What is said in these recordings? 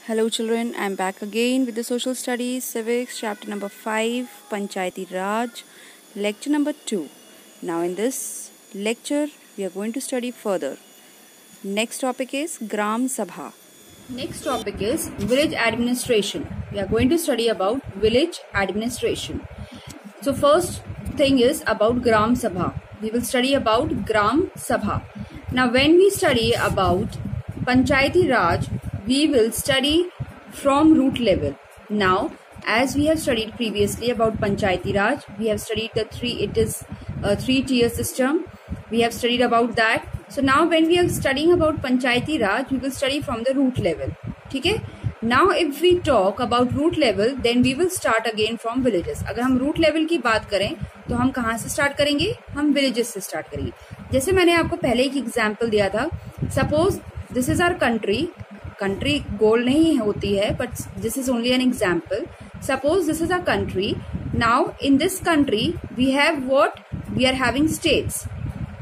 Hello children, I am back again with the Social Studies Civics chapter number 5 Panchayati Raj lecture number 2. Now in this lecture we are going to study further. Next topic is Gram Sabha. Next topic is village administration. We are going to study about village administration. So first thing is about Gram Sabha. We will study about Gram Sabha. Now when we study about Panchayati Raj, we will study from root level. Now, as we have studied previously about Panchayati Raj, we have studied it is a 3-tier system. We have studied about that. So now when we are studying about Panchayati Raj, we will study from the root level. Okay? Now if we talk about root level, then we will start again from villages. अगर हम root level की बात करें, तो हम कहाँ से start करेंगे? हम villages से start करेंगे. जैसे मैंने आपको पहले एक example दिया था. Suppose this is our country. Country गोल नहीं होती है, but this is only an example. Suppose this is a country. Now in this country we have what we are having states.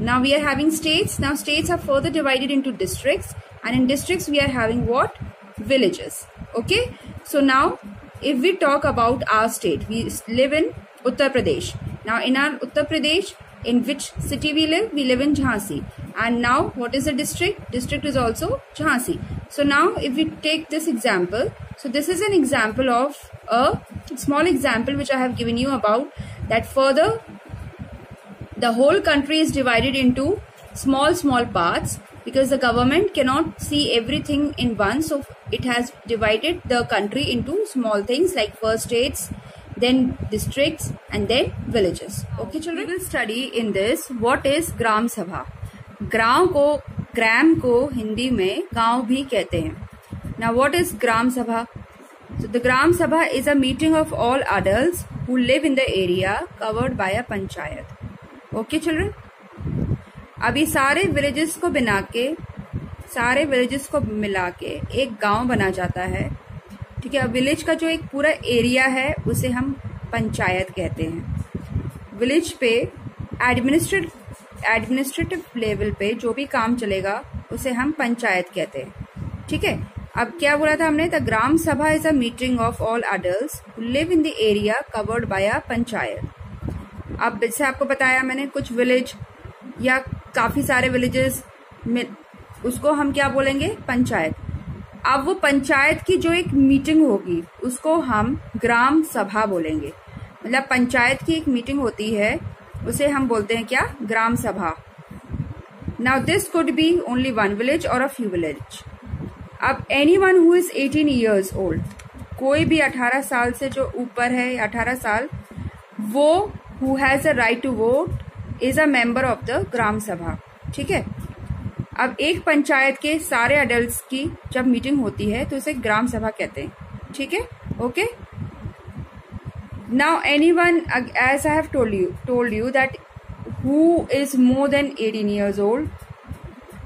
Now we are having states. Now states are further divided into districts, and in districts we are having what villages. Okay, so now if we talk about our state, we live in Uttar Pradesh. Now in our Uttar Pradesh, in which city we live? We live in Jhansi. And now what is the district? District is also Jhansi. So now if we take this example, so this is an example of a small example which I have given you about that. Further the whole country is divided into small parts because the government cannot see everything in one, so it has divided the country into small things like first states, then districts, and then villages. Okay children, we will study in this what is Gram Sabha. ग्राम को हिंदी में गांव भी कहते हैं. Now what is Gram Sabha? So the Gram Sabha is a meeting of all adults who live in the area covered by a panchayat. Okay children, अभी सारे villages को मिला के एक गांव बना जाता है. ठीक है, विलेज का जो एक पूरा एरिया है उसे हम पंचायत कहते हैं. विलेज पे एडमिनिस्ट्रेटिव लेवल पे जो भी काम चलेगा उसे हम पंचायत कहते हैं. ठीक है, अब क्या बोला था हमने? The gram sabha is a meeting of all adults who live in the area covered by a panchayat. अब जैसे आपको बताया मैंने, कुछ विलेज या काफी सारे विलेजेस में उसको हम क्या बोलेंगे? पंचायत. अब वो पंचायत की जो एक मीटिंग होगी उसको हम ग्राम सभा बोलेंगे. मतलब पंचायत की एक मीटिंग होती है उसे हम बोलते हैं क्या? ग्राम सभा. Now this could be only one village और अ फ्यू विलेज. अब anyone who is 18 years old, कोई भी 18 साल से जो ऊपर है, 18 साल, वो who has a right to vote is a member of the gram sabha. ठीक है, अब एक पंचायत के सारे अडल्ट्स की जब मीटिंग होती है तो उसे ग्राम सभा कहते हैं. ठीक है, okay. Now anyone, as I have told you that who is more than 18 years old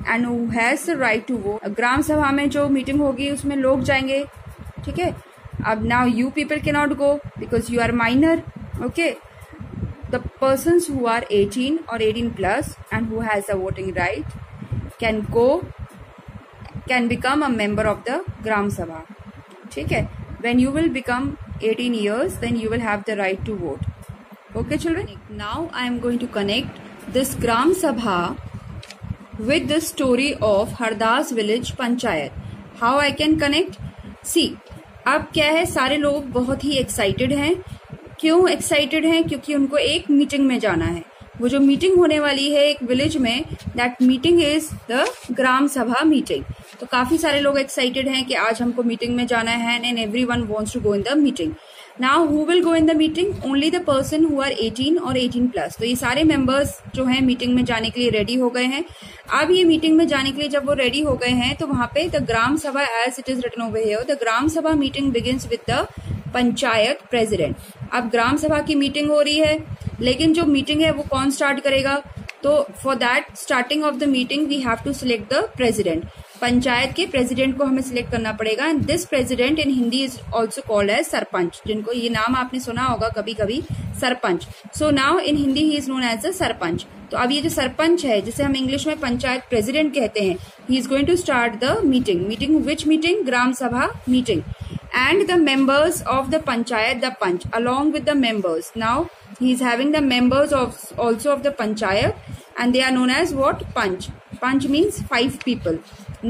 and who has the right to vote. Gram sabha में जो मीटिंग होगी उसमें लोग जाएंगे. ठीक है, अब now you people can not go because you are minor. Okay, the persons who are 18 or 18 plus and who has a voting right can become a member of the Gram Sabha. ठीक है, when you will become 18 years, then you will have the right to vote. Okay children, now I am going to connect this Gram Sabha with the story of Hardas village panchayat. How I can connect? See, अब क्या है, सारे लोग बहुत ही excited हैं. क्यों excited हैं? क्योंकि उनको एक मीटिंग में जाना है. वो जो मीटिंग होने वाली है एक विलेज में, that meeting is the gram sabha meeting. तो काफी सारे लोग एक्साइटेड हैं कि आज हमको मीटिंग में जाना है, and everyone wants to go in the meeting. Now who will go in the meeting? Only the person who are 18 और 18 प्लस. तो ये सारे मेंबर्स जो हैं मीटिंग में जाने के लिए रेडी हो गए हैं. अब ये मीटिंग में जाने के लिए जब वो रेडी हो गए हैं तो वहां पे the gram sabha, as it is written over here, the gram sabha meeting begins with the panchayat president. अब ग्राम सभा की मीटिंग हो रही है, लेकिन जो मीटिंग है वो कौन स्टार्ट करेगा? तो for that starting of the meeting we have to select the president. Panchayat के प्रेसिडेंट को हमें सिलेक्ट करना पड़ेगा. And this president in Hindi is also called as sarpanch, जिनको ये नाम आपने सुना होगा कभी कभी, sarpanch. So now in Hindi he is known as the sarpanch. तो अब ये जो सरपंच है, जिसे हम इंग्लिश में पंचायत प्रेसिडेंट कहते हैं, he is going to start the meeting which meeting, gram sabha meeting, and the members of the panchayat, the panch, along with the members. Now he is having the members also of the panchayat, and they are known as what? Panch. Panch means 5 people.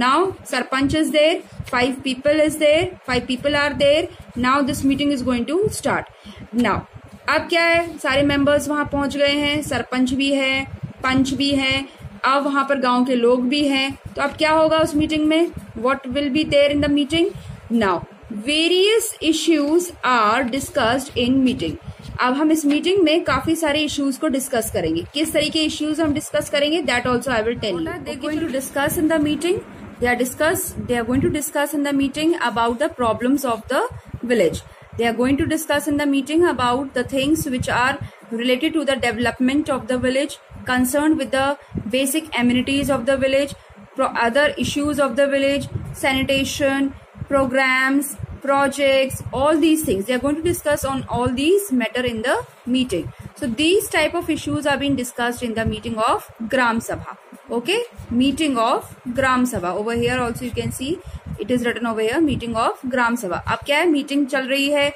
Now sarpanch is there, 5 people is there, 5 people are there. Now this meeting is going to start. Now अब क्या है, सारे members वहां पहुंच गए हैं, सरपंच भी है, पंच भी है, अब वहां पर गांव के लोग भी हैं. तो अब क्या होगा उस मीटिंग में? What will be there in the meeting? Now various issues are discussed in meeting. अब हम इस मीटिंग में काफी सारे इश्यूज को डिस्कस करेंगे. किस तरह के इश्यूज हम डिस्कस करेंगे, that also I will tell you. They going to discuss in the meeting, they are going to discuss in the meeting about the problems of the village. They are going to discuss in the meeting about the things which are related to the development of the village, concerned with the basic amenities of the village, other issues of the village, sanitation, programs, projects, all these things. They are going to discuss on all these matter in the meeting. So these type of issues are being discussed in the meeting of Gram Sabha. Okay, meeting of Gram Sabha. Over here also you can see it is written over here, meeting of Gram Sabha. अब क्या है, meeting चल रही है,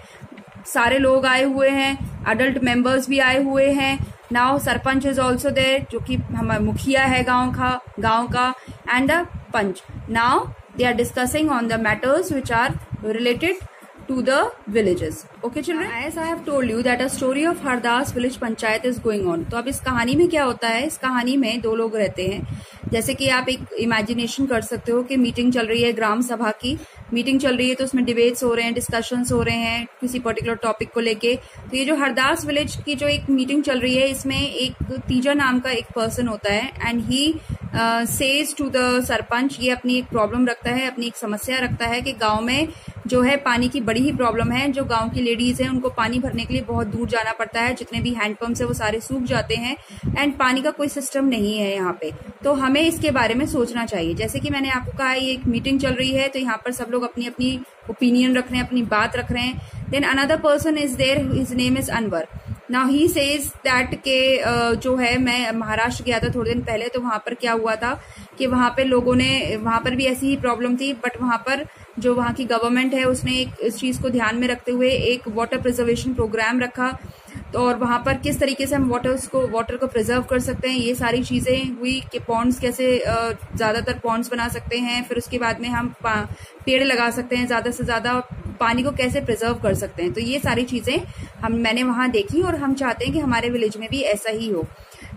सारे लोग आए हुए हैं, अडल्ट मेंबर्स भी आए हुए हैं. Now sarpanch is also there, जो कि हमारा मुखिया है गांव का, and the panch. Now they are discussing on the matters which are related to the villages. Okay children, as I have told you that a story of Hardas village panchayat is going on. तो अब इस कहानी में क्या होता है, इस कहानी में 2 लोग रहते हैं. जैसे कि आप एक इमेजिनेशन कर सकते हो कि मीटिंग चल रही है, ग्राम सभा की मीटिंग चल रही है, तो उसमें डिबेट्स हो रहे हैं, डिस्कशंस हो रहे हैं किसी पर्टिकुलर टॉपिक को लेके. तो ये जो हरदास विलेज की जो एक मीटिंग चल रही है, इसमें एक तीजा नाम का एक पर्सन होता है, and he says to the sarpanch, ये अपनी एक प्रॉब्लम रखता है, अपनी एक समस्या रखता है कि गांव में जो है पानी की बड़ी ही प्रॉब्लम है. जो गांव की लेडीज हैं उनको पानी भरने के लिए बहुत दूर जाना पड़ता है, जितने भी हैंडपंप्स है वो सारे सूख जाते हैं, एंड पानी का कोई सिस्टम नहीं है यहाँ पे. तो हमें इसके बारे में सोचना चाहिए. जैसे कि मैंने आपको कहा, ये एक मीटिंग चल रही है, तो यहाँ पर सब लोग अपनी अपनी ओपिनियन रख रहे हैं, अपनी बात रख रहे हैं. Then another person is there, his name is Anwar. Now he says that के जो है, मैं महाराष्ट्र गया था थोड़े दिन पहले, तो वहां पर क्या हुआ था कि वहां पे लोगों ने, वहां पर भी ऐसी ही प्रॉब्लम थी, बट वहां पर जो वहां की गवर्नमेंट है उसने एक इस चीज को ध्यान में रखते हुए एक वाटर प्रिजर्वेशन प्रोग्राम रखा. तो और वहां पर किस तरीके से हम वाटर को प्रिजर्व कर सकते हैं, ये सारी चीजें हुई कि पॉन्ड्स कैसे ज्यादातर पॉन्ड्स बना सकते हैं, फिर उसके बाद में हम पेड़ लगा सकते हैं, ज्यादा से ज्यादा पानी को कैसे प्रिजर्व कर सकते हैं. तो ये सारी चीजें मैंने वहां देखी, और हम चाहते हैं कि हमारे विलेज में भी ऐसा ही हो.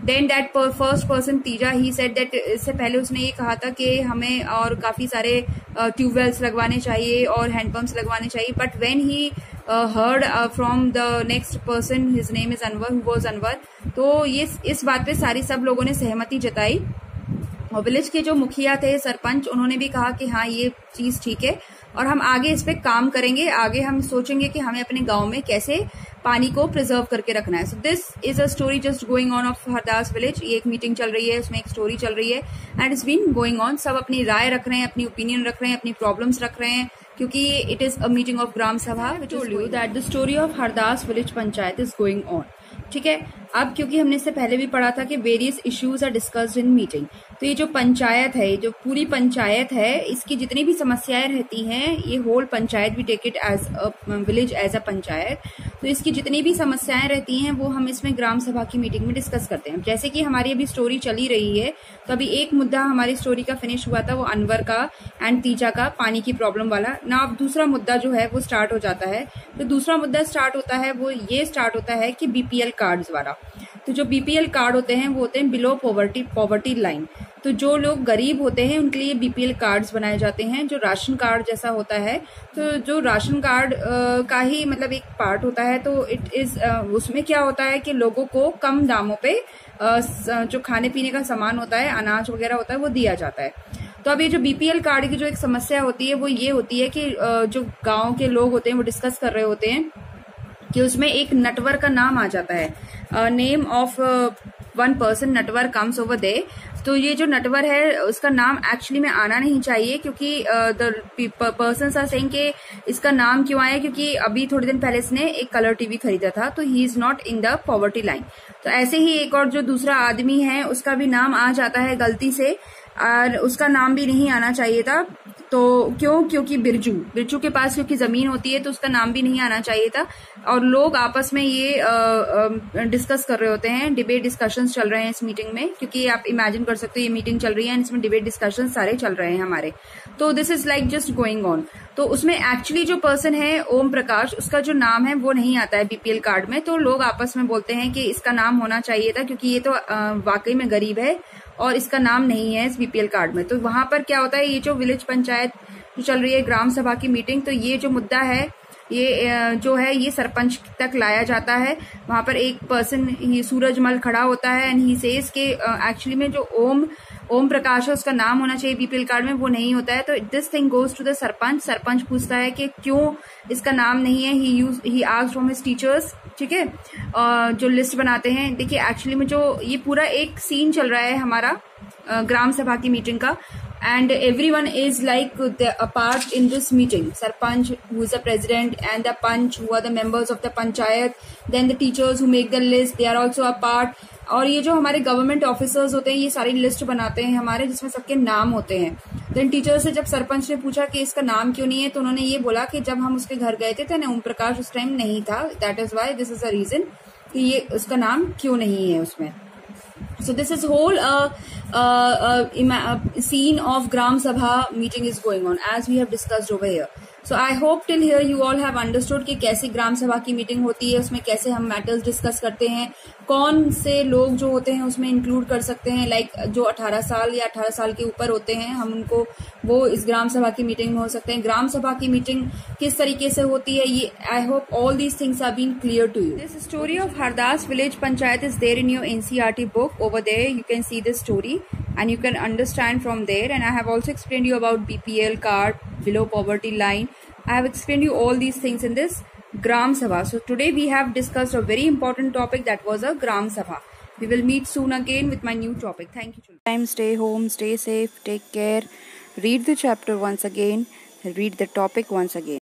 Then that first person Teeja, he said that, इससे पहले उसने ये कहा था कि हमें और काफी सारे ट्यूबवेल्स लगवाने चाहिए और हैंडपंप्स लगवाने चाहिए. But when he heard from the next person, his name is Anwar, who was Anwar, तो ये इस बात पे सब लोगों ने सहमति जताई. और विलेज के जो मुखिया थे, सरपंच, उन्होंने भी कहा कि हाँ ये चीज ठीक है और हम आगे इस पे काम करेंगे, आगे हम सोचेंगे कि हमें अपने गांव में कैसे पानी को प्रिजर्व करके रखना है. So this is a story just going on off Hardas village. ये एक मीटिंग चल रही है, उसमें एक स्टोरी चल रही है, and it's been going on. सब अपनी राय रख रहे हैं, अपनी ओपिनियन रख रहे हैं, अपनी प्रॉब्लम्स रख रहे हैं, क्योंकि it is a meeting of gram sabha. Told you that the story of Hardas village panchayat is going on. ठीक है, अब क्योंकि हमने इससे पहले भी पढ़ा था कि various issues are discussed in meeting, तो ये जो पंचायत है, जो पूरी पंचायत है, इसकी जितनी भी समस्याएं रहती हैं, ये होल पंचायत, भी take it as a village as a panchayat, तो इसकी जितनी भी समस्याएं रहती हैं वो हम इसमें ग्राम सभा की मीटिंग में डिस्कस करते हैं. जैसे कि हमारी अभी स्टोरी चली रही है, तो अभी एक मुद्दा हमारी स्टोरी का फिनिश हुआ था, वो अनवर का एंड तीजा का पानी की प्रॉब्लम वाला. ना अब दूसरा मुद्दा जो है वो स्टार्ट हो जाता है. तो दूसरा मुद्दा स्टार्ट होता है, वो ये स्टार्ट होता है कि बीपीएल कार्ड्स वाला. तो जो बीपीएल कार्ड होते हैं वो होते हैं बिलो पॉवर्टी लाइन. तो जो लोग गरीब होते हैं उनके लिए बीपीएल कार्ड्स बनाए जाते हैं, जो राशन कार्ड जैसा होता है. तो जो राशन कार्ड का ही मतलब एक पार्ट होता है, तो इट इज उसमें क्या होता है कि लोगों को कम दामों पे जो खाने पीने का सामान होता है, अनाज वगैरह होता है, वो दिया जाता है. तो अब ये जो बीपीएल कार्ड की जो एक समस्या होती है वो ये होती है कि जो गांव के लोग होते हैं वो डिस्कस कर रहे होते हैं कि उसमें एक नटवर का नाम आ जाता है, name of one person Natwar comes over there, तो ये जो नटवर है उसका नाम एक्चुअली में आना नहीं चाहिए, क्योंकि द पर्सन्स आर सेइंग कि इसका नाम क्यों आया, क्योंकि अभी थोड़े दिन पहले इसने एक कलर टीवी खरीदा था, तो he is not in the poverty line. तो ऐसे ही एक और जो दूसरा आदमी है उसका भी नाम आ जाता है गलती से, और उसका नाम भी नहीं आना चाहिए था। तो क्यों? क्योंकि बिरजू के पास क्योंकि जमीन होती है तो उसका नाम भी नहीं आना चाहिए था। और लोग आपस में ये डिस्कस कर रहे होते हैं, डिबेट डिस्कशंस चल रहे हैं इस मीटिंग में, क्योंकि आप इमेजिन कर सकते हो ये मीटिंग चल रही है, इसमें डिबेट डिस्कशन सारे चल रहे हैं हमारे। तो this is like just going on. तो उसमें एक्चुअली जो पर्सन है ओम प्रकाश, उसका जो नाम है वो नहीं आता है बीपीएल कार्ड में। तो लोग आपस में बोलते हैं कि इसका नाम होना चाहिए था, क्योंकि ये तो वाकई में गरीब है और इसका नाम नहीं है इस बीपीएल कार्ड में। तो वहां पर क्या होता है, ये जो विलेज पंचायत जो चल रही है, ग्राम सभा की मीटिंग, तो ये जो मुद्दा है ये जो है ये सरपंच तक लाया जाता है। वहां पर एक पर्सन सूरजमल खड़ा होता है एंड ही सेज के एक्चुअली में जो ओम प्रकाश है उसका नाम होना चाहिए बीपीएल कार्ड में, वो नहीं होता है। तो this thing goes to the sarpanch. Sarpanch पूछता है कि क्यों इसका नाम नहीं है। He asked from his teachers, ठीक है, जो लिस्ट बनाते हैं। देखिए एक्चुअली में जो ये पूरा एक सीन चल रहा है हमारा ग्राम सभा की मीटिंग का, and everyone is like a part in this meeting. Sarpanch, who is the president, and the panch, who are the members of the panchayat, then the teachers who make the list, they are also a part. और ये जो हमारे government officers होते हैं ये सारी list बनाते हैं हमारे, जिसमें सबके नाम होते हैं। देन टीचर से जब सरपंच ने पूछा कि इसका नाम क्यों नहीं है, तो उन्होंने ये बोला कि जब हम उसके घर गए थे ओम प्रकाश उस टाइम नहीं था, that is why, this is a reason कि ये उसका नाम क्यों नहीं है उसमें। So this is whole scene of Gram Sabha meeting is going on as we have discussed over here. So I hope till here you all have understood कि कैसे ग्राम सभा की मीटिंग होती है, उसमें कैसे हम मैटर्स डिस्कस करते हैं, कौन से लोग जो होते हैं उसमें इंक्लूड कर सकते हैं, लाइक जो 18 साल या 18 साल के ऊपर होते हैं हम उनको वो इस ग्राम सभा की मीटिंग में हो सकते हैं। ग्राम सभा की मीटिंग किस तरीके से होती है, ये I hope all these things are been clear to you. This story of Hardas village panchayat is there in your NCERT book. Over there you can see this story and you can understand from there, and I have also explained you about BPL card, below poverty line. I have explained you all these things in this Gram Sabha. So today we have discussed a very important topic, that was a Gram Sabha. We will meet soon again with my new topic. Thank you children. Time, stay home, stay safe, take care. Read the chapter once again, read the topic once again.